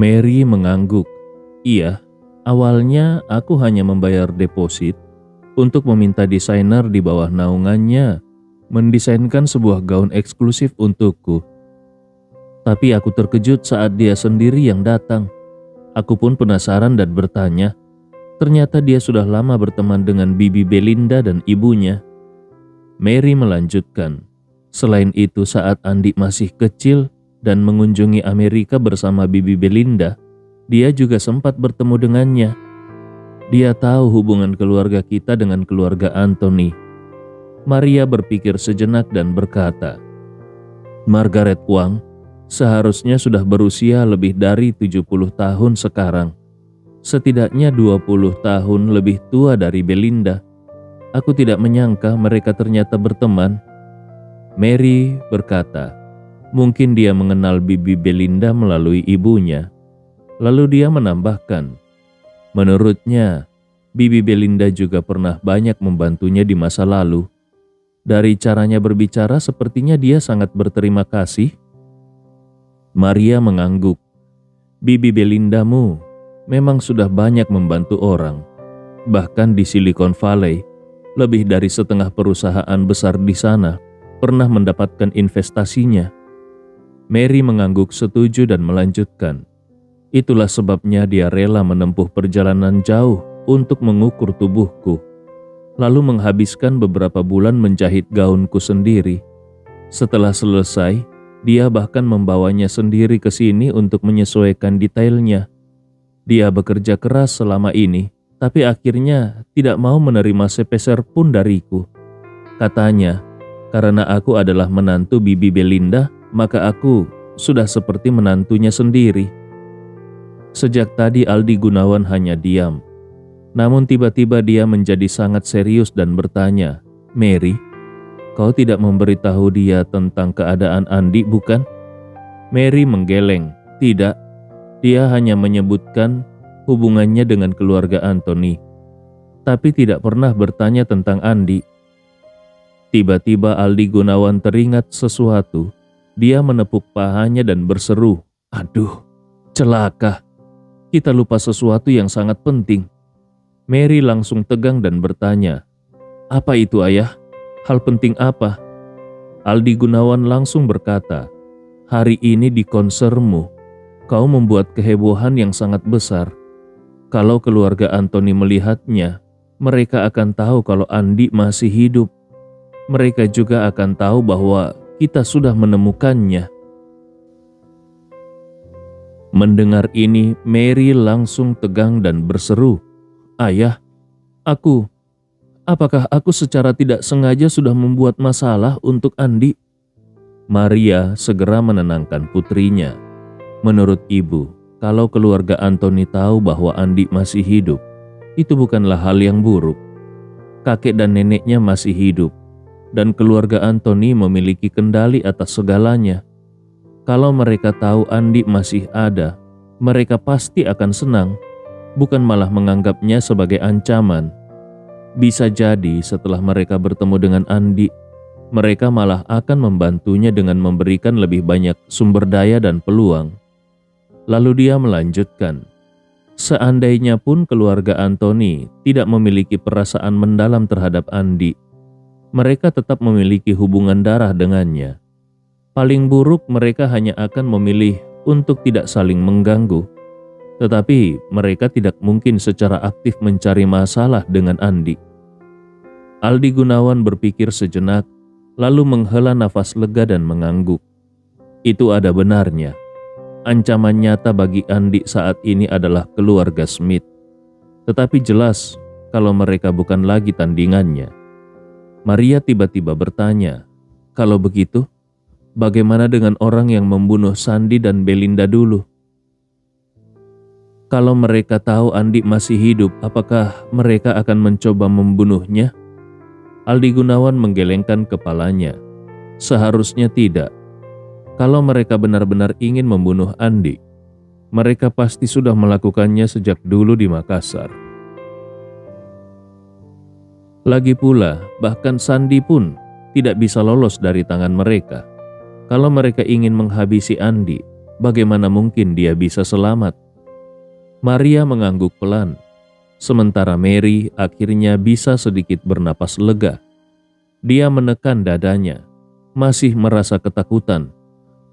Mary mengangguk. Iya, awalnya aku hanya membayar deposit untuk meminta desainer di bawah naungannya mendesainkan sebuah gaun eksklusif untukku. Tapi aku terkejut saat dia sendiri yang datang. Aku pun penasaran dan bertanya. Ternyata dia sudah lama berteman dengan Bibi Belinda dan ibunya. Mary melanjutkan. Selain itu, saat Andi masih kecil dan mengunjungi Amerika bersama Bibi Belinda, dia juga sempat bertemu dengannya. Dia tahu hubungan keluarga kita dengan keluarga Anthony. Maria berpikir sejenak dan berkata, Margaret Wang seharusnya sudah berusia lebih dari 70 tahun sekarang. Setidaknya 20 tahun lebih tua dari Belinda. Aku tidak menyangka mereka ternyata berteman. Mary berkata, mungkin dia mengenal Bibi Belinda melalui ibunya. Lalu dia menambahkan, menurutnya, Bibi Belinda juga pernah banyak membantunya di masa lalu. Dari caranya berbicara sepertinya dia sangat berterima kasih. Maria mengangguk. Bibi Belindamu memang sudah banyak membantu orang. Bahkan di Silicon Valley, lebih dari setengah perusahaan besar di sana pernah mendapatkan investasinya. Mary mengangguk setuju dan melanjutkan. Itulah sebabnya dia rela menempuh perjalanan jauh untuk mengukur tubuhku, lalu menghabiskan beberapa bulan menjahit gaunku sendiri. Setelah selesai, dia bahkan membawanya sendiri ke sini untuk menyesuaikan detailnya. Dia bekerja keras selama ini, tapi akhirnya tidak mau menerima sepeser pun dariku. Katanya, karena aku adalah menantu Bibi Belinda, maka aku sudah seperti menantunya sendiri. Sejak tadi Aldi Gunawan hanya diam. Namun tiba-tiba dia menjadi sangat serius dan bertanya, Mary, kau tidak memberitahu dia tentang keadaan Andi, bukan? Mary menggeleng, tidak. Dia hanya menyebutkan hubungannya dengan keluarga Anthony, tapi tidak pernah bertanya tentang Andi. Tiba-tiba Aldi Gunawan teringat sesuatu. Dia menepuk pahanya dan berseru, aduh, celaka. Kita lupa sesuatu yang sangat penting. Mary langsung tegang dan bertanya, apa itu ayah? Hal penting apa? Aldi Gunawan langsung berkata, hari ini di konsermu, kau membuat kehebohan yang sangat besar. Kalau keluarga Anthony melihatnya, mereka akan tahu kalau Andi masih hidup. Mereka juga akan tahu bahwa kita sudah menemukannya. Mendengar ini, Mary langsung tegang dan berseru, ayah, apakah aku secara tidak sengaja sudah membuat masalah untuk Andi? Maria segera menenangkan putrinya. Menurut ibu, kalau keluarga Anthony tahu bahwa Andi masih hidup, itu bukanlah hal yang buruk. Kakek dan neneknya masih hidup, dan keluarga Anthony memiliki kendali atas segalanya. Kalau mereka tahu Andi masih ada, mereka pasti akan senang, bukan malah menganggapnya sebagai ancaman. Bisa jadi setelah mereka bertemu dengan Andi, mereka malah akan membantunya dengan memberikan lebih banyak sumber daya dan peluang. Lalu dia melanjutkan, seandainya pun keluarga Anthony tidak memiliki perasaan mendalam terhadap Andi, mereka tetap memiliki hubungan darah dengannya. Paling buruk mereka hanya akan memilih untuk tidak saling mengganggu. Tetapi mereka tidak mungkin secara aktif mencari masalah dengan Andi. Aldi Gunawan berpikir sejenak, lalu menghela nafas lega dan mengangguk. Itu ada benarnya. Ancaman nyata bagi Andi saat ini adalah keluarga Smith. Tetapi jelas kalau mereka bukan lagi tandingannya. Maria tiba-tiba bertanya, kalau begitu, bagaimana dengan orang yang membunuh Sandy dan Belinda dulu? Kalau mereka tahu Andi masih hidup, apakah mereka akan mencoba membunuhnya? Aldi Gunawan menggelengkan kepalanya. Seharusnya tidak. Kalau mereka benar-benar ingin membunuh Andi, mereka pasti sudah melakukannya sejak dulu di Makassar. Lagi pula, bahkan Sandy pun tidak bisa lolos dari tangan mereka. Kalau mereka ingin menghabisi Andi, Bagaimana mungkin dia bisa selamat? Maria mengangguk pelan, sementara Mary akhirnya bisa sedikit bernapas lega. Dia menekan dadanya, masih merasa ketakutan.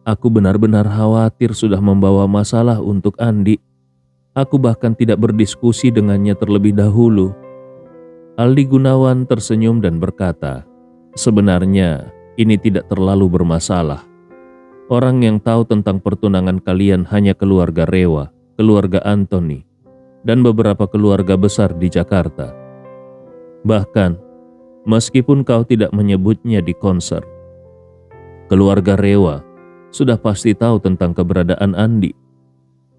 Aku benar-benar khawatir sudah membawa masalah untuk Andi. Aku bahkan tidak berdiskusi dengannya terlebih dahulu. Aldi Gunawan tersenyum dan berkata, sebenarnya ini tidak terlalu bermasalah. Orang yang tahu tentang pertunangan kalian hanya keluarga Rewa, keluarga Anthony, dan beberapa keluarga besar di Jakarta. Bahkan, meskipun kau tidak menyebutnya di konser, keluarga Rewa sudah pasti tahu tentang keberadaan Andi.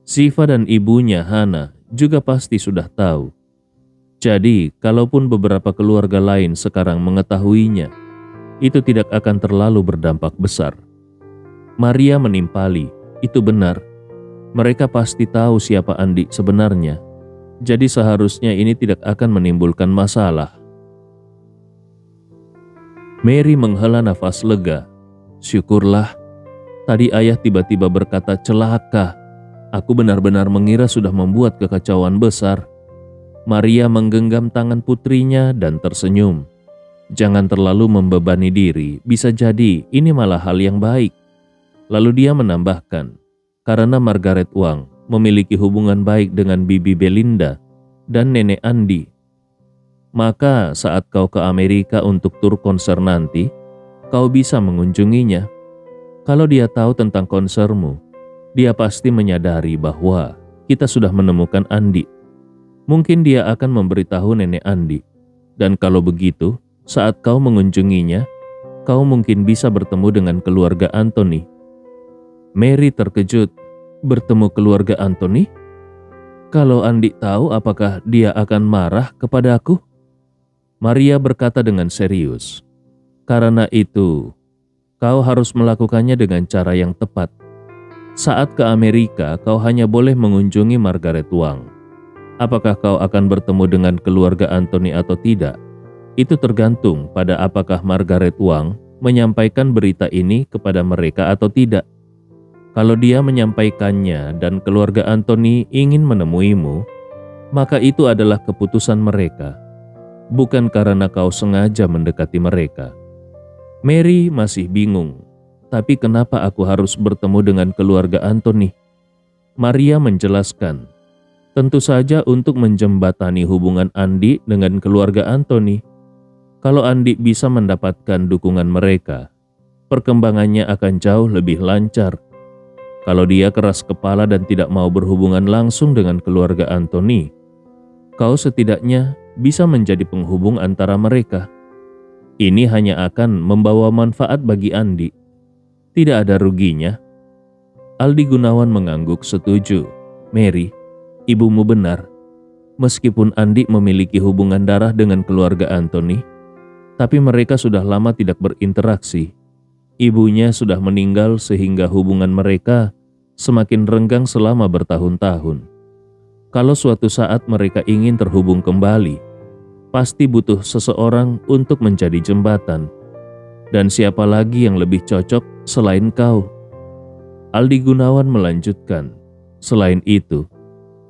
Siva dan ibunya Hana juga pasti sudah tahu. Jadi, kalaupun beberapa keluarga lain sekarang mengetahuinya, itu tidak akan terlalu berdampak besar. Maria menimpali, itu benar. Mereka pasti tahu siapa Andi sebenarnya. Jadi seharusnya ini tidak akan menimbulkan masalah. Mary menghela nafas lega. Syukurlah, tadi ayah tiba-tiba berkata celaka. Aku benar-benar mengira sudah membuat kekacauan besar. Maria menggenggam tangan putrinya dan tersenyum. Jangan terlalu membebani diri, bisa jadi ini malah hal yang baik. Lalu dia menambahkan, karena Margaret Wang memiliki hubungan baik dengan Bibi Belinda dan Nenek Andi. Maka saat kau ke Amerika untuk tur konser nanti, kau bisa mengunjunginya. Kalau dia tahu tentang konsermu, dia pasti menyadari bahwa kita sudah menemukan Andi. Mungkin dia akan memberitahu Nenek Andi. Dan kalau begitu, saat kau mengunjunginya, kau mungkin bisa bertemu dengan keluarga Anthony. Mary terkejut, bertemu keluarga Anthony? Kalau Andi tahu, apakah dia akan marah kepada aku? Maria berkata dengan serius, karena itu, kau harus melakukannya dengan cara yang tepat. Saat ke Amerika, kau hanya boleh mengunjungi Margaret Wang. Apakah kau akan bertemu dengan keluarga Anthony atau tidak? Itu tergantung pada apakah Margaret Wang menyampaikan berita ini kepada mereka atau tidak. Kalau dia menyampaikannya dan keluarga Anthony ingin menemuimu, maka itu adalah keputusan mereka, bukan karena kau sengaja mendekati mereka. Mary masih bingung, tapi kenapa aku harus bertemu dengan keluarga Anthony? Maria menjelaskan, tentu saja untuk menjembatani hubungan Andi dengan keluarga Anthony. Kalau Andi bisa mendapatkan dukungan mereka, perkembangannya akan jauh lebih lancar. Kalau dia keras kepala dan tidak mau berhubungan langsung dengan keluarga Anthony, kau setidaknya bisa menjadi penghubung antara mereka. Ini hanya akan membawa manfaat bagi Andi. Tidak ada ruginya. Aldi Gunawan mengangguk setuju. Mary, ibumu benar. Meskipun Andi memiliki hubungan darah dengan keluarga Anthony, tapi mereka sudah lama tidak berinteraksi. Ibunya sudah meninggal sehingga hubungan mereka semakin renggang selama bertahun-tahun. Kalau suatu saat mereka ingin terhubung kembali, pasti butuh seseorang untuk menjadi jembatan. Dan siapa lagi yang lebih cocok selain kau? Aldi Gunawan melanjutkan, selain itu,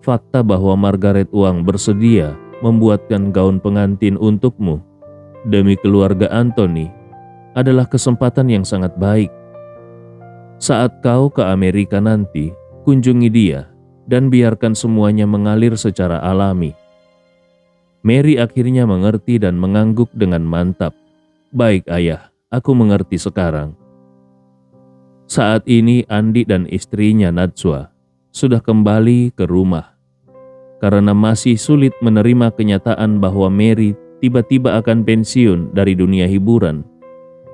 fakta bahwa Margaret Wang bersedia membuatkan gaun pengantin untukmu demi keluarga Anthony adalah kesempatan yang sangat baik. Saat kau ke Amerika nanti, kunjungi dia dan biarkan semuanya mengalir secara alami. Mary akhirnya mengerti dan mengangguk dengan mantap. Baik ayah, aku mengerti sekarang. Saat ini Andi dan istrinya Najwa sudah kembali ke rumah. Karena masih sulit menerima kenyataan bahwa Mary tiba-tiba akan pensiun dari dunia hiburan,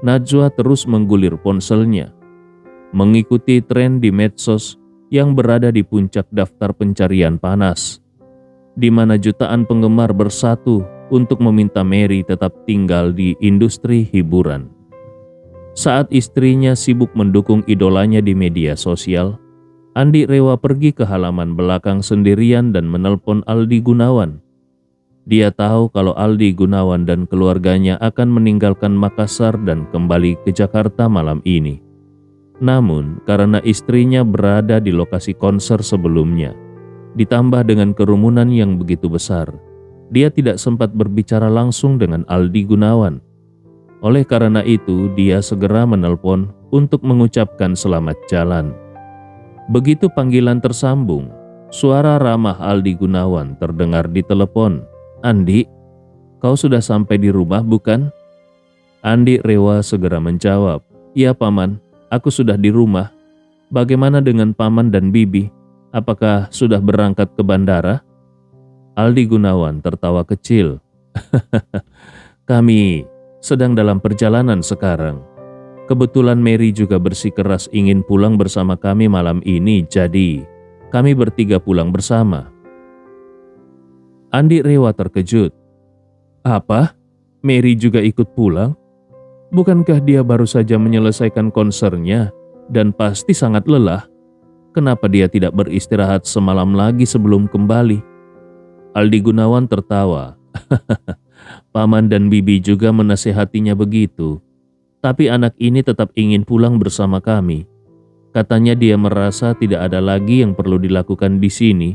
Najwa terus menggulir ponselnya, mengikuti tren di medsos yang berada di puncak daftar pencarian panas, di mana jutaan penggemar bersatu untuk meminta Mary tetap tinggal di industri hiburan. Saat istrinya sibuk mendukung idolanya di media sosial, Andi Rewa pergi ke halaman belakang sendirian dan menelpon Aldi Gunawan. Dia tahu kalau Aldi Gunawan dan keluarganya akan meninggalkan Makassar dan kembali ke Jakarta malam ini. Namun, karena istrinya berada di lokasi konser sebelumnya, ditambah dengan kerumunan yang begitu besar, dia tidak sempat berbicara langsung dengan Aldi Gunawan. Oleh karena itu, dia segera menelpon untuk mengucapkan selamat jalan. Begitu panggilan tersambung, suara ramah Aldi Gunawan terdengar di telepon. "Andi, kau sudah sampai di rumah bukan?" Andi Rewa segera menjawab, "Iya Paman, aku sudah di rumah. Bagaimana dengan Paman dan Bibi? Apakah sudah berangkat ke bandara?" Aldi Gunawan tertawa kecil. "Kami sedang dalam perjalanan sekarang. Kebetulan Mary juga bersikeras ingin pulang bersama kami malam ini, jadi kami bertiga pulang bersama." Andi Rewa terkejut. "Apa? Mary juga ikut pulang? Bukankah dia baru saja menyelesaikan konsernya dan pasti sangat lelah? Kenapa dia tidak beristirahat semalam lagi sebelum kembali?" Aldi Gunawan tertawa. "Paman dan Bibi juga menasehatinya begitu. Tapi anak ini tetap ingin pulang bersama kami. Katanya dia merasa tidak ada lagi yang perlu dilakukan di sini,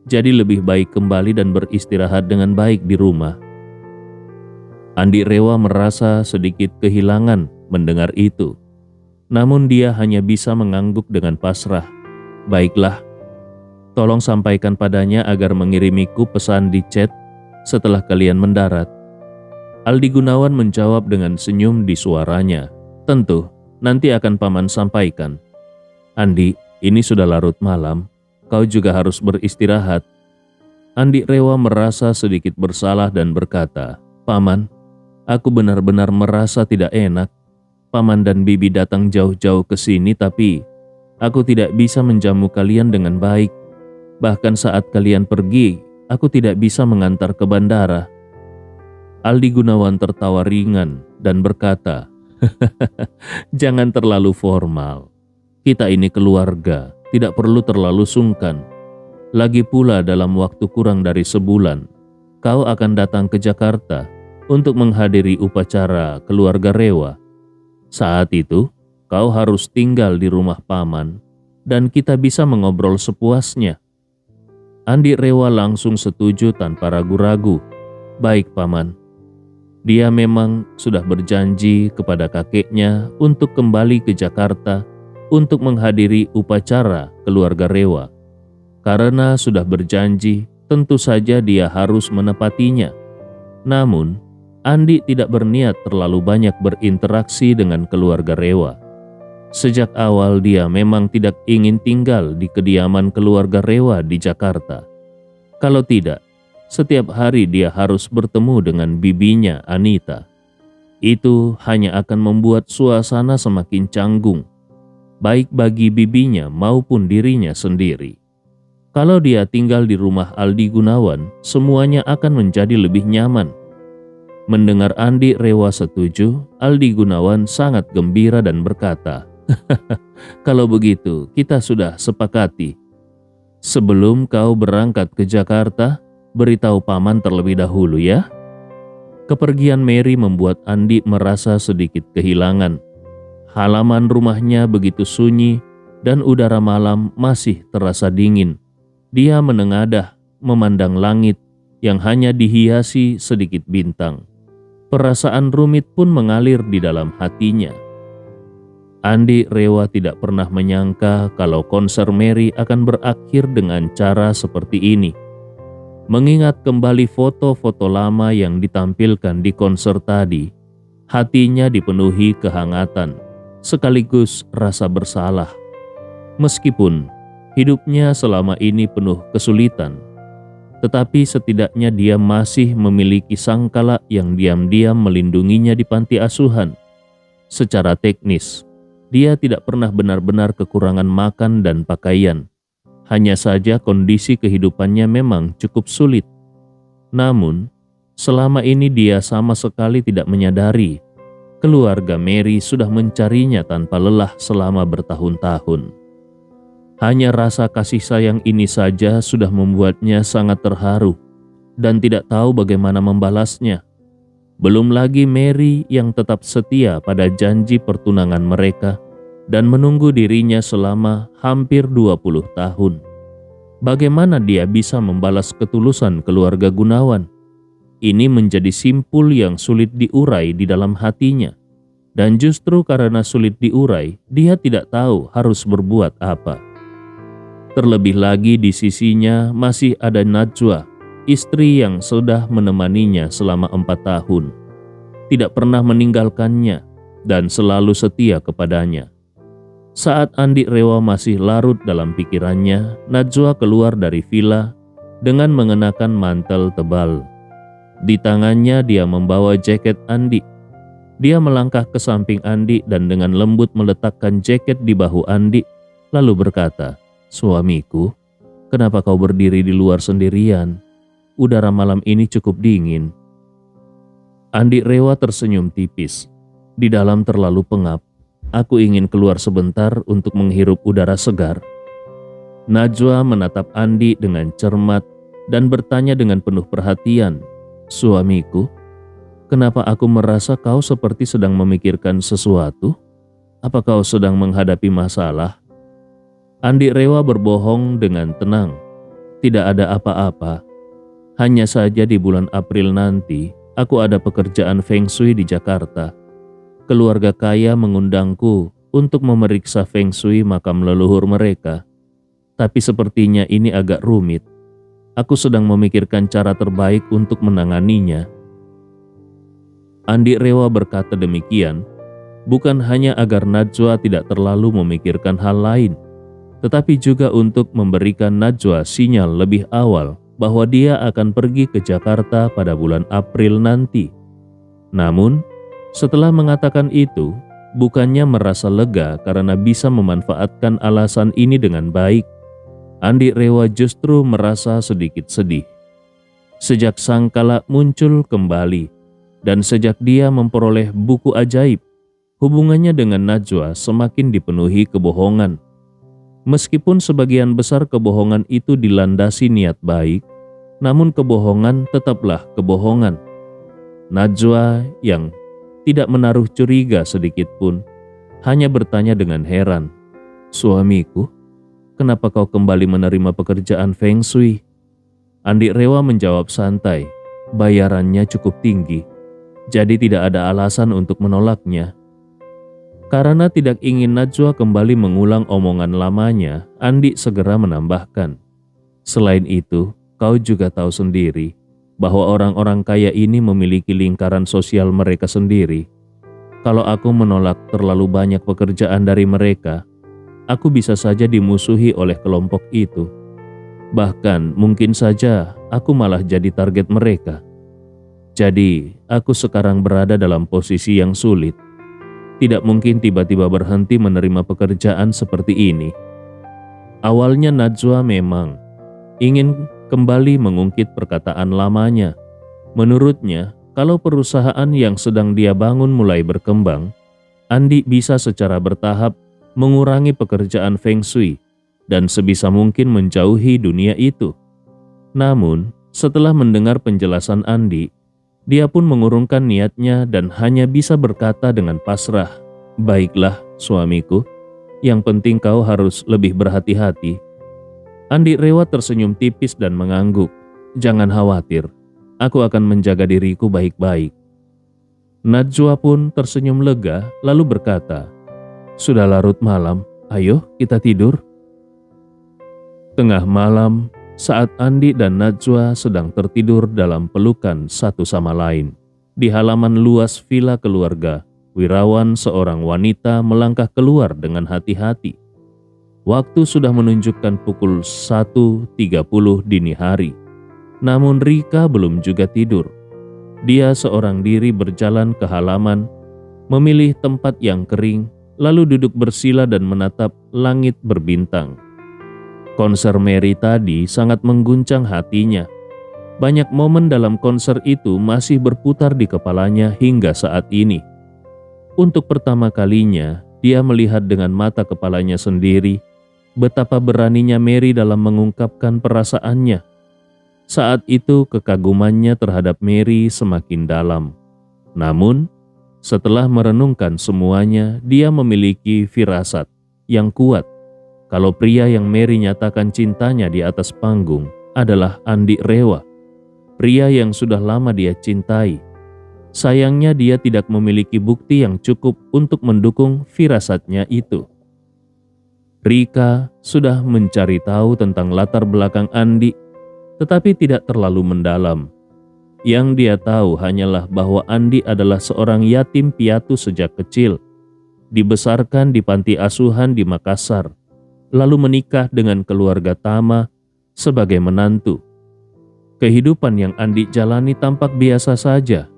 jadi lebih baik kembali dan beristirahat dengan baik di rumah." Andi Rewa merasa sedikit kehilangan mendengar itu. Namun dia hanya bisa mengangguk dengan pasrah. "Baiklah, tolong sampaikan padanya agar mengirimiku pesan di chat setelah kalian mendarat." Aldi Gunawan menjawab dengan senyum di suaranya. "Tentu, nanti akan Paman sampaikan. Andi, ini sudah larut malam, kau juga harus beristirahat." Andi Rewa merasa sedikit bersalah dan berkata, "Paman, aku benar-benar merasa tidak enak. Paman dan Bibi datang jauh-jauh ke sini tapi aku tidak bisa menjamu kalian dengan baik. Bahkan saat kalian pergi, aku tidak bisa mengantar ke bandara." Aldi Gunawan tertawa ringan dan berkata, "Jangan terlalu formal. Kita ini keluarga, tidak perlu terlalu sungkan. Lagi pula dalam waktu kurang dari sebulan, kau akan datang ke Jakarta untuk menghadiri upacara keluarga Rewa. Saat itu, kau harus tinggal di rumah Paman dan kita bisa mengobrol sepuasnya." Andi Rewa langsung setuju tanpa ragu-ragu. "Baik Paman." Dia memang sudah berjanji kepada kakeknya untuk kembali ke Jakarta untuk menghadiri upacara keluarga Rewa. Karena sudah berjanji, tentu saja dia harus menepatinya. Namun, Andi tidak berniat terlalu banyak berinteraksi dengan keluarga Rewa. Sejak awal dia memang tidak ingin tinggal di kediaman keluarga Rewa di Jakarta. Kalau tidak, setiap hari dia harus bertemu dengan bibinya Anita. Itu hanya akan membuat suasana semakin canggung, baik bagi bibinya maupun dirinya sendiri. Kalau dia tinggal di rumah Aldi Gunawan, semuanya akan menjadi lebih nyaman. Mendengar Andi Rewa setuju, Aldi Gunawan sangat gembira dan berkata, "Kalau begitu, kita sudah sepakati. Sebelum kau berangkat ke Jakarta, beritahu Paman terlebih dahulu ya." Kepergian Mary membuat Andi merasa sedikit kehilangan. Halaman rumahnya begitu sunyi dan udara malam masih terasa dingin. Dia menengadah memandang langit yang hanya dihiasi sedikit bintang. Perasaan rumit pun mengalir di dalam hatinya. Andi Rewa tidak pernah menyangka kalau konser Mary akan berakhir dengan cara seperti ini. Mengingat kembali foto-foto lama yang ditampilkan di konser tadi, hatinya dipenuhi kehangatan, sekaligus rasa bersalah. Meskipun hidupnya selama ini penuh kesulitan, tetapi setidaknya dia masih memiliki sangkala yang diam-diam melindunginya di panti asuhan. Secara teknis, dia tidak pernah benar-benar kekurangan makan dan pakaian. Hanya saja kondisi kehidupannya memang cukup sulit. Namun, selama ini dia sama sekali tidak menyadari keluarga Mary sudah mencarinya tanpa lelah selama bertahun-tahun. Hanya rasa kasih sayang ini saja sudah membuatnya sangat terharu dan tidak tahu bagaimana membalasnya. Belum lagi Mary yang tetap setia pada janji pertunangan mereka dan menunggu dirinya selama hampir 20 tahun. Bagaimana dia bisa membalas ketulusan keluarga Gunawan? Ini menjadi simpul yang sulit diurai di dalam hatinya. Dan justru karena sulit diurai, dia tidak tahu harus berbuat apa. Terlebih lagi di sisinya masih ada Najwa, istri yang sudah menemaninya selama 4 tahun. Tidak pernah meninggalkannya dan selalu setia kepadanya. Saat Andi Rewa masih larut dalam pikirannya, Najwa keluar dari villa dengan mengenakan mantel tebal. Di tangannya dia membawa jaket Andi. Dia melangkah ke samping Andi dan dengan lembut meletakkan jaket di bahu Andi, lalu berkata, "Suamiku, kenapa kau berdiri di luar sendirian? Udara malam ini cukup dingin." Andi Rewa tersenyum tipis. "Di dalam terlalu pengap. Aku ingin keluar sebentar untuk menghirup udara segar." Najwa menatap Andi dengan cermat dan bertanya dengan penuh perhatian, "Suamiku, kenapa aku merasa kau seperti sedang memikirkan sesuatu? Apa kau sedang menghadapi masalah?" Andi Rewa berbohong dengan tenang. "Tidak ada apa-apa. Hanya saja di bulan April nanti, aku ada pekerjaan Feng Shui di Jakarta. Keluarga kaya mengundangku untuk memeriksa Feng Shui makam leluhur mereka. Tapi sepertinya ini agak rumit. Aku sedang memikirkan cara terbaik untuk menanganinya." Andi Rewa berkata demikian, bukan hanya agar Najwa tidak terlalu memikirkan hal lain, tetapi juga untuk memberikan Najwa sinyal lebih awal bahwa dia akan pergi ke Jakarta pada bulan April nanti. Namun, setelah mengatakan itu, bukannya merasa lega karena bisa memanfaatkan alasan ini dengan baik, Andi Rewa justru merasa sedikit sedih. Sejak sangkala muncul kembali, dan sejak dia memperoleh buku ajaib, hubungannya dengan Najwa semakin dipenuhi kebohongan. Meskipun sebagian besar kebohongan itu dilandasi niat baik, namun kebohongan tetaplah kebohongan. Najwa yang tidak menaruh curiga sedikit pun, hanya bertanya dengan heran, "Suamiku, kenapa kau kembali menerima pekerjaan Feng Shui?" Andi Rewa menjawab santai, "Bayarannya cukup tinggi, jadi tidak ada alasan untuk menolaknya." Karena tidak ingin Najwa kembali mengulang omongan lamanya, Andi segera menambahkan, "Selain itu, kau juga tahu sendiri bahwa orang-orang kaya ini memiliki lingkaran sosial mereka sendiri. Kalau aku menolak terlalu banyak pekerjaan dari mereka, aku bisa saja dimusuhi oleh kelompok itu. Bahkan mungkin saja aku malah jadi target mereka. Jadi, aku sekarang berada dalam posisi yang sulit. Tidak mungkin tiba-tiba berhenti menerima pekerjaan seperti ini." Awalnya Najwa memang ingin kembali mengungkit perkataan lamanya. Menurutnya, kalau perusahaan yang sedang dia bangun mulai berkembang, Andi bisa secara bertahap mengurangi pekerjaan Feng Shui dan sebisa mungkin menjauhi dunia itu. Namun, setelah mendengar penjelasan Andi, dia pun mengurungkan niatnya dan hanya bisa berkata dengan pasrah, "Baiklah, suamiku, yang penting kau harus lebih berhati-hati." Andi Rewa tersenyum tipis dan mengangguk, "Jangan khawatir, aku akan menjaga diriku baik-baik." Najwa pun tersenyum lega lalu berkata, "Sudah larut malam, ayo kita tidur." Tengah malam, saat Andi dan Najwa sedang tertidur dalam pelukan satu sama lain, di halaman luas villa keluarga, Wirawan, seorang wanita, melangkah keluar dengan hati-hati. Waktu sudah menunjukkan pukul 1.30 dini hari. Namun Rika belum juga tidur. Dia seorang diri berjalan ke halaman, memilih tempat yang kering, lalu duduk bersila dan menatap langit berbintang. Konser Mary tadi sangat mengguncang hatinya. Banyak momen dalam konser itu masih berputar di kepalanya hingga saat ini. Untuk pertama kalinya, dia melihat dengan mata kepalanya sendiri betapa beraninya Mary dalam mengungkapkan perasaannya. Saat itu kekagumannya terhadap Mary semakin dalam. Namun, Setelah merenungkan semuanya, dia memiliki firasat yang kuat kalau pria yang Mary nyatakan cintanya di atas panggung adalah Andi Rewa, pria yang sudah lama dia cintai. Sayangnya dia tidak memiliki bukti yang cukup untuk mendukung firasatnya itu. Rika sudah mencari tahu tentang latar belakang Andi, tetapi tidak terlalu mendalam. Yang dia tahu hanyalah bahwa Andi adalah seorang yatim piatu sejak kecil, dibesarkan di panti asuhan di Makassar, lalu menikah dengan keluarga Tama sebagai menantu. Kehidupan yang Andi jalani tampak biasa saja,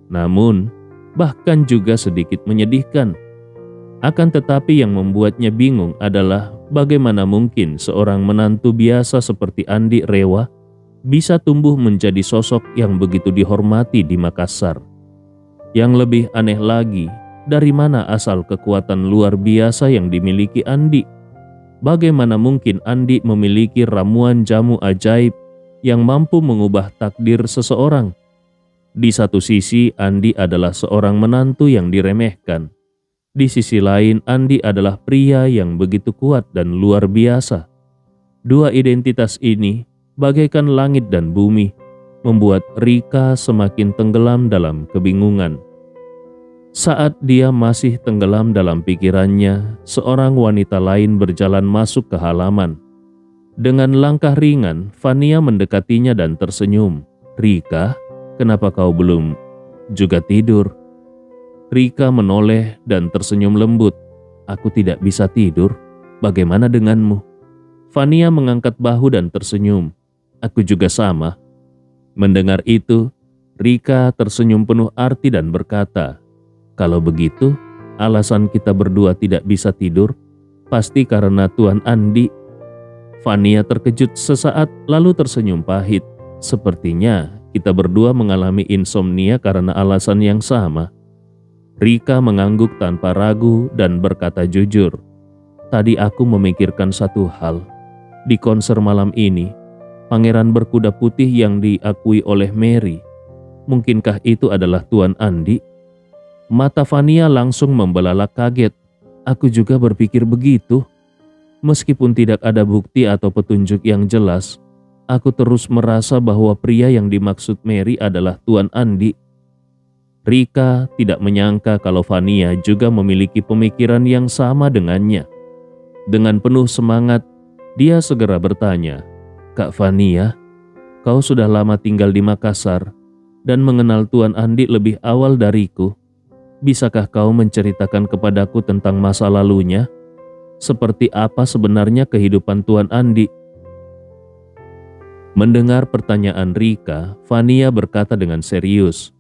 namun bahkan juga sedikit menyedihkan. Akan tetapi yang membuatnya bingung adalah bagaimana mungkin seorang menantu biasa seperti Andi Rewa bisa tumbuh menjadi sosok yang begitu dihormati di Makassar. Yang lebih aneh lagi, dari mana asal kekuatan luar biasa yang dimiliki Andi? Bagaimana mungkin Andi memiliki ramuan jamu ajaib yang mampu mengubah takdir seseorang? Di satu sisi, Andi adalah seorang menantu yang diremehkan. Di sisi lain, Andi adalah pria yang begitu kuat dan luar biasa. Dua identitas ini, bagaikan langit dan bumi, membuat Rika semakin tenggelam dalam kebingungan. Saat dia masih tenggelam dalam pikirannya, seorang wanita lain berjalan masuk ke halaman. Dengan langkah ringan, Fania mendekatinya dan tersenyum. "Rika, kenapa kau belum juga tidur?" Rika menoleh dan tersenyum lembut. "Aku tidak bisa tidur. Bagaimana denganmu?" Fania mengangkat bahu dan tersenyum. "Aku juga sama." Mendengar itu, Rika tersenyum penuh arti dan berkata, "Kalau begitu, alasan kita berdua tidak bisa tidur pasti karena Tuan Andi." Fania terkejut sesaat lalu tersenyum pahit. "Sepertinya kita berdua mengalami insomnia karena alasan yang sama." Rika mengangguk tanpa ragu dan berkata jujur, "Tadi aku memikirkan satu hal. Di konser malam ini, pangeran berkuda putih yang diakui oleh Mary, mungkinkah itu adalah Tuan Andi?" Mata Fania langsung membelalak kaget. "Aku juga berpikir begitu. Meskipun tidak ada bukti atau petunjuk yang jelas, aku terus merasa bahwa pria yang dimaksud Mary adalah Tuan Andi." Rika tidak menyangka kalau Fania juga memiliki pemikiran yang sama dengannya. Dengan penuh semangat, dia segera bertanya, "Kak Fania, kau sudah lama tinggal di Makassar dan mengenal Tuan Andi lebih awal dariku. Bisakah kau menceritakan kepadaku tentang masa lalunya? Seperti apa sebenarnya kehidupan Tuan Andi?" Mendengar pertanyaan Rika, Fania berkata dengan serius,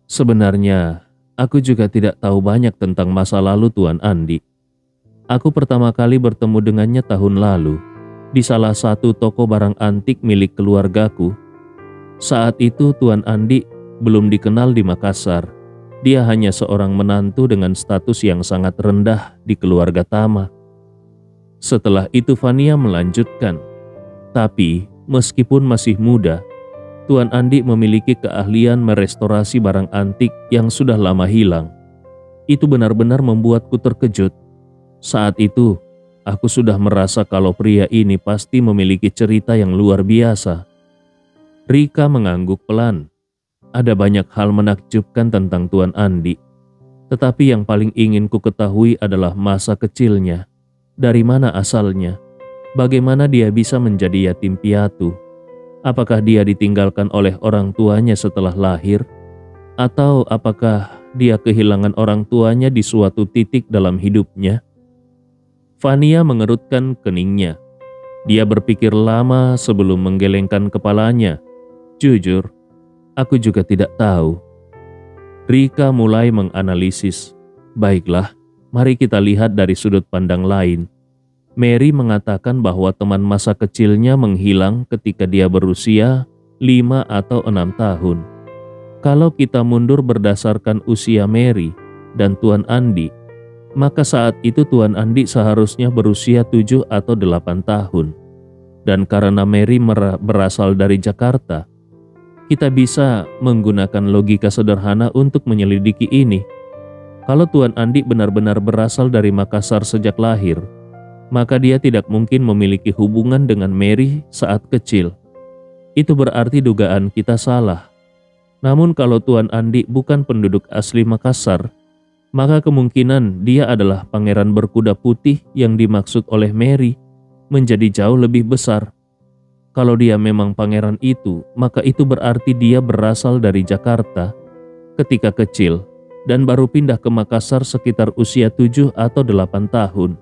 "Sebenarnya, aku juga tidak tahu banyak tentang masa lalu Tuan Andi. Aku pertama kali bertemu dengannya tahun lalu di salah satu toko barang antik milik keluargaku. Saat itu Tuan Andi belum dikenal di Makassar. Dia hanya seorang menantu dengan status yang sangat rendah di keluarga Tama." Setelah itu Fania melanjutkan, "Tapi meskipun masih muda, Tuan Andi memiliki keahlian merestorasi barang antik yang sudah lama hilang. Itu benar-benar membuatku terkejut. Saat itu, aku sudah merasa kalau pria ini pasti memiliki cerita yang luar biasa." Rika mengangguk pelan. "Ada banyak hal menakjubkan tentang Tuan Andi. Tetapi yang paling ingin ku ketahui adalah masa kecilnya. Dari mana asalnya? Bagaimana dia bisa menjadi yatim piatu? Apakah dia ditinggalkan oleh orang tuanya setelah lahir? Atau apakah dia kehilangan orang tuanya di suatu titik dalam hidupnya?" Fania mengerutkan keningnya. Dia berpikir lama sebelum menggelengkan kepalanya. "Jujur, aku juga tidak tahu." Rika mulai menganalisis. "Baiklah, mari kita lihat dari sudut pandang lain. Mary mengatakan bahwa teman masa kecilnya menghilang ketika dia berusia 5 atau 6 tahun. Kalau kita mundur berdasarkan usia Mary dan Tuan Andi, maka saat itu Tuan Andi seharusnya berusia 7 atau 8 tahun. Dan karena Mary berasal dari Jakarta, Kita bisa menggunakan logika sederhana untuk menyelidiki ini. Kalau Tuan Andi benar-benar berasal dari Makassar sejak lahir, maka dia tidak mungkin memiliki hubungan dengan Mary saat kecil. Itu berarti dugaan kita salah. Namun kalau Tuan Andi bukan penduduk asli Makassar, maka kemungkinan dia adalah pangeran berkuda putih yang dimaksud oleh Mary menjadi jauh lebih besar. Kalau dia memang pangeran itu, maka itu berarti dia berasal dari Jakarta ketika kecil dan baru pindah ke Makassar sekitar usia 7 atau 8 tahun.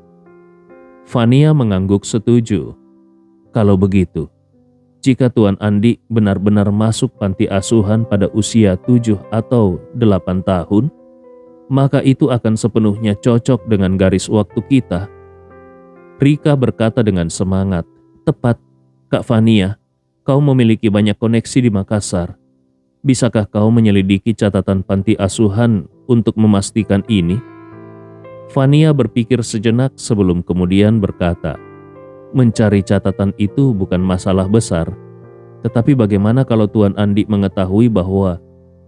Fania mengangguk setuju. Kalau begitu, jika Tuan Andi benar-benar masuk panti asuhan pada usia 7 atau 8 tahun, maka itu akan sepenuhnya cocok dengan garis waktu kita. Rika berkata dengan semangat, "Tepat, Kak Fania, kau memiliki banyak koneksi di Makassar. Bisakah kau menyelidiki catatan panti asuhan untuk memastikan ini?" Fania berpikir sejenak sebelum kemudian berkata, "Mencari catatan itu bukan masalah besar. Tetapi bagaimana kalau Tuan Andi mengetahui bahwa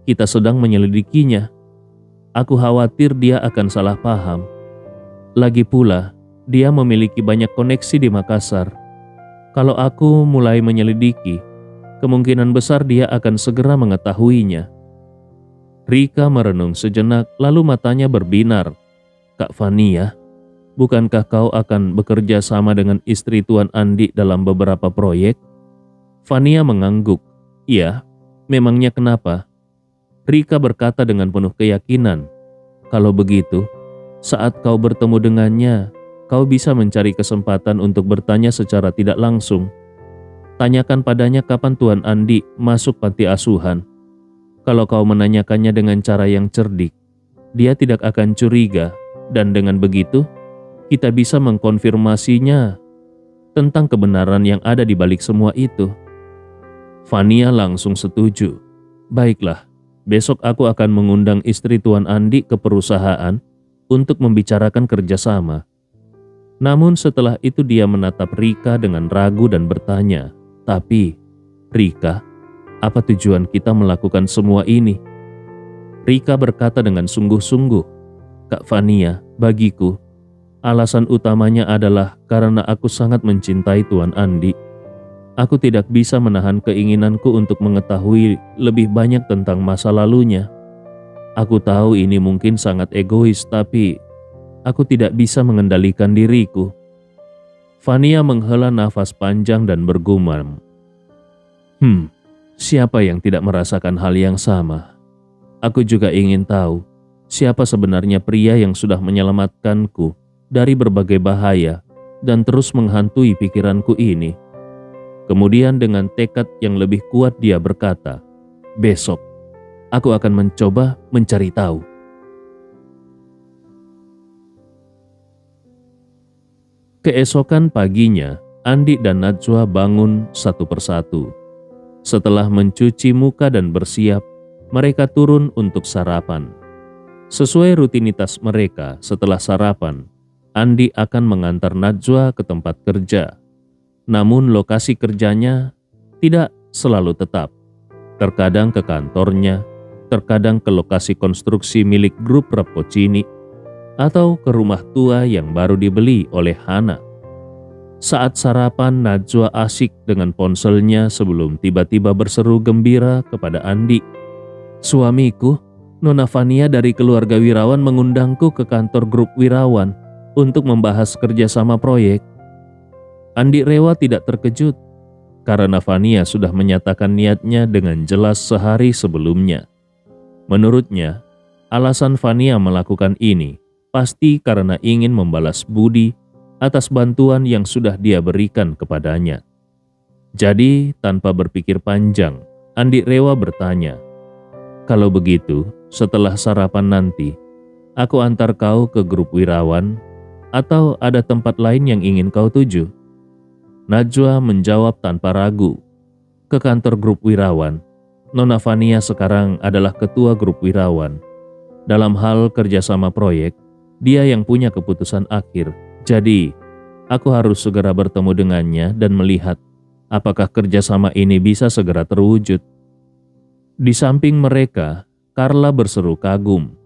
kita sedang menyelidikinya? Aku khawatir dia akan salah paham. Lagi pula, dia memiliki banyak koneksi di Makassar. Kalau aku mulai menyelidiki, kemungkinan besar dia akan segera mengetahuinya." Rika merenung sejenak lalu matanya berbinar. "Kak Fania, bukankah kau akan bekerja sama dengan istri Tuan Andi dalam beberapa proyek?" Fania mengangguk. "Iya, memangnya kenapa?" Rika berkata dengan penuh keyakinan, "Kalau begitu, saat kau bertemu dengannya, kau bisa mencari kesempatan untuk bertanya secara tidak langsung. Tanyakan padanya kapan Tuan Andi masuk panti asuhan. Kalau kau menanyakannya dengan cara yang cerdik, dia tidak akan curiga, dan dengan begitu, kita bisa mengkonfirmasinya tentang kebenaran yang ada di balik semua itu." Fania langsung setuju. "Baiklah, besok aku akan mengundang istri Tuan Andi ke perusahaan untuk membicarakan kerjasama." Namun setelah itu dia menatap Rika dengan ragu dan bertanya, "Tapi, Rika, apa tujuan kita melakukan semua ini?" Rika berkata dengan sungguh-sungguh, "Kak Fania, bagiku, alasan utamanya adalah karena aku sangat mencintai Tuan Andi. Aku tidak bisa menahan keinginanku untuk mengetahui lebih banyak tentang masa lalunya. Aku tahu ini mungkin sangat egois, tapi aku tidak bisa mengendalikan diriku." Fania menghela nafas panjang dan bergumam, Siapa yang tidak merasakan hal yang sama? Aku juga ingin tahu siapa sebenarnya pria yang sudah menyelamatkanku dari berbagai bahaya dan terus menghantui pikiranku ini." Kemudian dengan tekad yang lebih kuat dia berkata, "Besok, aku akan mencoba mencari tahu." Keesokan paginya, Andi dan Najwa bangun satu persatu. Setelah mencuci muka dan bersiap, mereka turun untuk sarapan. Sesuai rutinitas mereka, setelah sarapan, Andi akan mengantar Najwa ke tempat kerja. Namun lokasi kerjanya tidak selalu tetap. Terkadang ke kantornya, terkadang ke lokasi konstruksi milik grup Rapocini, atau ke rumah tua yang baru dibeli oleh Hana. Saat sarapan, Najwa asik dengan ponselnya sebelum tiba-tiba berseru gembira kepada Andi, "Suamiku, Nona Fania dari keluarga Wirawan mengundangku ke kantor grup Wirawan untuk membahas kerjasama proyek." Andi Rewa tidak terkejut karena Fania sudah menyatakan niatnya dengan jelas sehari sebelumnya. Menurutnya, alasan Fania melakukan ini pasti karena ingin membalas budi atas bantuan yang sudah dia berikan kepadanya. Jadi, tanpa berpikir panjang, Andi Rewa bertanya, "Kalau begitu, setelah sarapan nanti, aku antar kau ke grup Wirawan atau ada tempat lain yang ingin kau tuju?" Najwa menjawab tanpa ragu, "Ke kantor grup Wirawan. Nona Fania sekarang adalah ketua grup Wirawan. Dalam hal kerjasama proyek, dia yang punya keputusan akhir. Jadi, aku harus segera bertemu dengannya dan melihat apakah kerjasama ini bisa segera terwujud." Di samping mereka, Carla berseru kagum.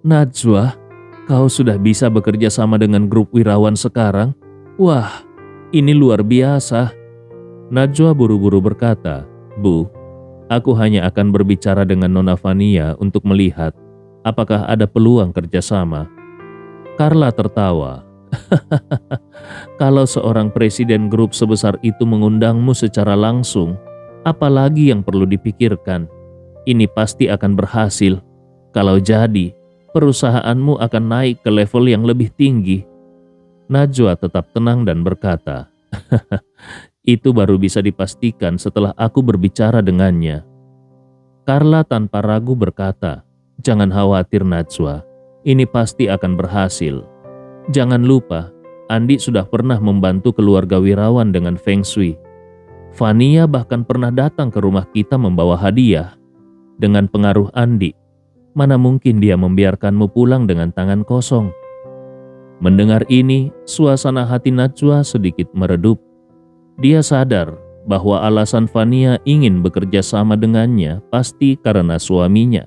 "Najwa, kau sudah bisa bekerja sama dengan grup Wirawan sekarang? Wah, ini luar biasa." Najwa buru-buru berkata, "Bu, aku hanya akan berbicara dengan Nona Vania untuk melihat apakah ada peluang kerjasama." Carla tertawa. "Kalau seorang presiden grup sebesar itu mengundangmu secara langsung, apalagi yang perlu dipikirkan? Ini pasti akan berhasil. Kalau jadi, perusahaanmu akan naik ke level yang lebih tinggi." Najwa tetap tenang dan berkata, "Itu baru bisa dipastikan setelah aku berbicara dengannya." Carla tanpa ragu berkata, "Jangan khawatir Najwa, ini pasti akan berhasil. Jangan lupa, Andi sudah pernah membantu keluarga Wirawan dengan Feng Shui. Vania bahkan pernah datang ke rumah kita membawa hadiah. Dengan pengaruh Andi, mana mungkin dia membiarkanmu pulang dengan tangan kosong?" Mendengar ini, suasana hati Najwa sedikit meredup. Dia sadar bahwa alasan Vania ingin bekerja sama dengannya pasti karena suaminya.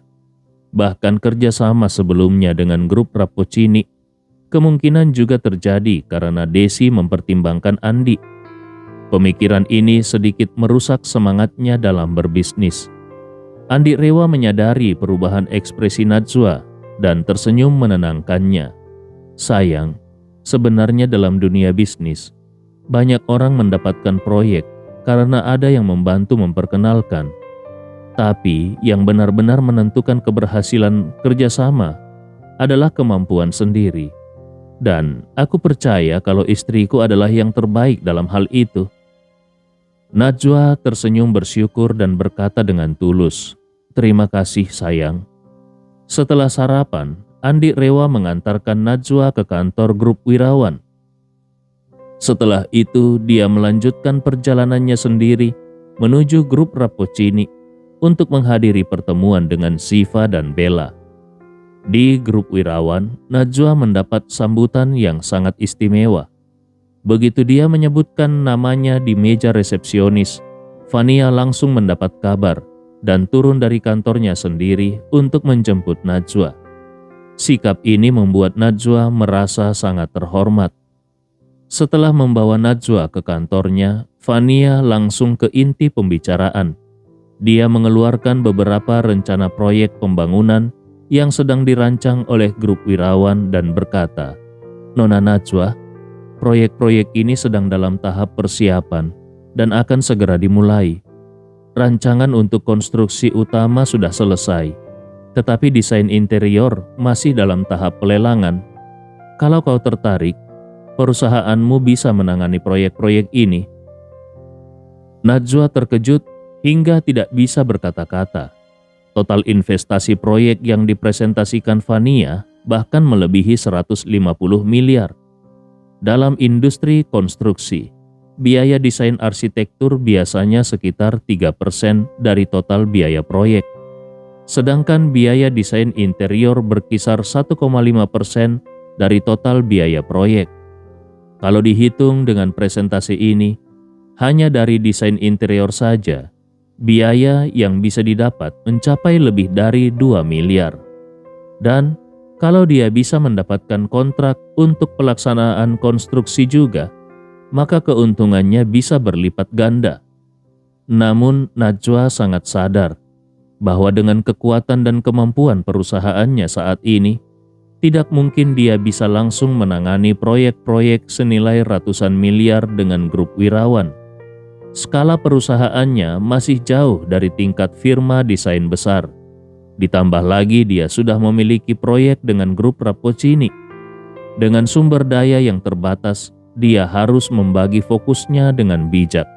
Bahkan kerjasama sebelumnya dengan grup Rapocini kemungkinan juga terjadi karena Desi mempertimbangkan Andi. Pemikiran ini sedikit merusak semangatnya dalam berbisnis. Andi Rewa menyadari perubahan ekspresi Najwa dan tersenyum menenangkannya. "Sayang, sebenarnya dalam dunia bisnis, banyak orang mendapatkan proyek karena ada yang membantu memperkenalkan. Tapi yang benar-benar menentukan keberhasilan kerjasama adalah kemampuan sendiri. Dan aku percaya kalau istriku adalah yang terbaik dalam hal itu." Najwa tersenyum bersyukur dan berkata dengan tulus, "Terima kasih sayang." Setelah sarapan, Andi Rewa mengantarkan Najwa ke kantor grup Wirawan. Setelah itu, dia melanjutkan perjalanannya sendiri menuju grup Rapocini untuk menghadiri pertemuan dengan Siva dan Bella. Di grup Wirawan, Najwa mendapat sambutan yang sangat istimewa. Begitu dia menyebutkan namanya di meja resepsionis, Vania langsung mendapat kabar dan turun dari kantornya sendiri untuk menjemput Najwa. Sikap ini membuat Najwa merasa sangat terhormat. Setelah membawa Najwa ke kantornya, Vania langsung ke inti pembicaraan. Dia mengeluarkan beberapa rencana proyek pembangunan yang sedang dirancang oleh grup Wirawan dan berkata, "Nona Najwa, proyek-proyek ini sedang dalam tahap persiapan dan akan segera dimulai. Rancangan untuk konstruksi utama sudah selesai, tetapi desain interior masih dalam tahap pelelangan. Kalau kau tertarik, perusahaanmu bisa menangani proyek-proyek ini." Najwa terkejut hingga tidak bisa berkata-kata. Total investasi proyek yang dipresentasikan Vania bahkan melebihi 150 miliar. Dalam industri konstruksi, biaya desain arsitektur biasanya sekitar 3% dari total biaya proyek. Sedangkan biaya desain interior berkisar 1,5% dari total biaya proyek. Kalau dihitung dengan presentasi ini, hanya dari desain interior saja, biaya yang bisa didapat mencapai lebih dari 2 miliar. Dan kalau dia bisa mendapatkan kontrak untuk pelaksanaan konstruksi juga, maka keuntungannya bisa berlipat ganda. Namun Najwa sangat sadar bahwa dengan kekuatan dan kemampuan perusahaannya saat ini, tidak mungkin dia bisa langsung menangani proyek-proyek senilai ratusan miliar dengan grup Wirawan. Skala perusahaannya masih jauh dari tingkat firma desain besar. Ditambah lagi dia sudah memiliki proyek dengan grup Rapocini. Dengan sumber daya yang terbatas, dia harus membagi fokusnya dengan bijak.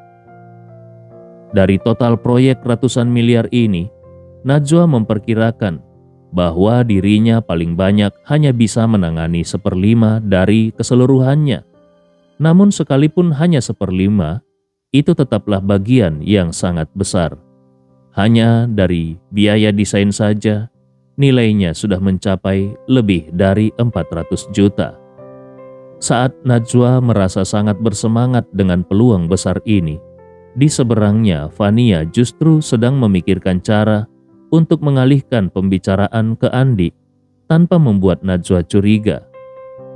Dari total proyek ratusan miliar ini, Najwa memperkirakan bahwa dirinya paling banyak hanya bisa menangani 1/5 dari keseluruhannya. Namun sekalipun hanya 1/5, itu tetaplah bagian yang sangat besar. Hanya dari biaya desain saja, nilainya sudah mencapai lebih dari 400 juta. Saat Najwa merasa sangat bersemangat dengan peluang besar ini, di seberangnya Vania justru sedang memikirkan cara untuk mengalihkan pembicaraan ke Andi tanpa membuat Najwa curiga.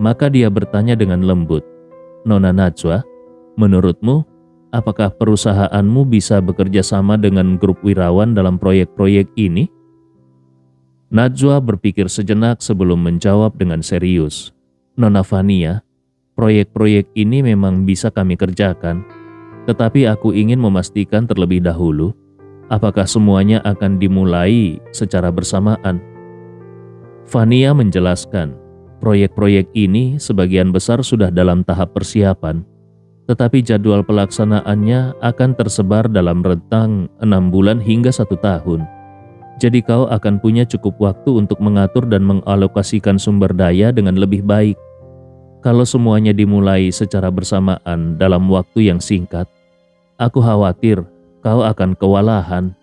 Maka dia bertanya dengan lembut, "Nona Najwa, menurutmu apakah perusahaanmu bisa bekerja sama dengan grup Wirawan dalam proyek-proyek ini?" Najwa berpikir sejenak sebelum menjawab dengan serius. "Nona Fania, proyek-proyek ini memang bisa kami kerjakan, tetapi aku ingin memastikan terlebih dahulu apakah semuanya akan dimulai secara bersamaan." Fania menjelaskan, proyek-proyek ini sebagian besar sudah dalam tahap persiapan, tetapi jadwal pelaksanaannya akan tersebar dalam rentang 6 bulan hingga 1 tahun. Jadi kau akan punya cukup waktu untuk mengatur dan mengalokasikan sumber daya dengan lebih baik. Kalau semuanya dimulai secara bersamaan dalam waktu yang singkat, aku khawatir kau akan kewalahan.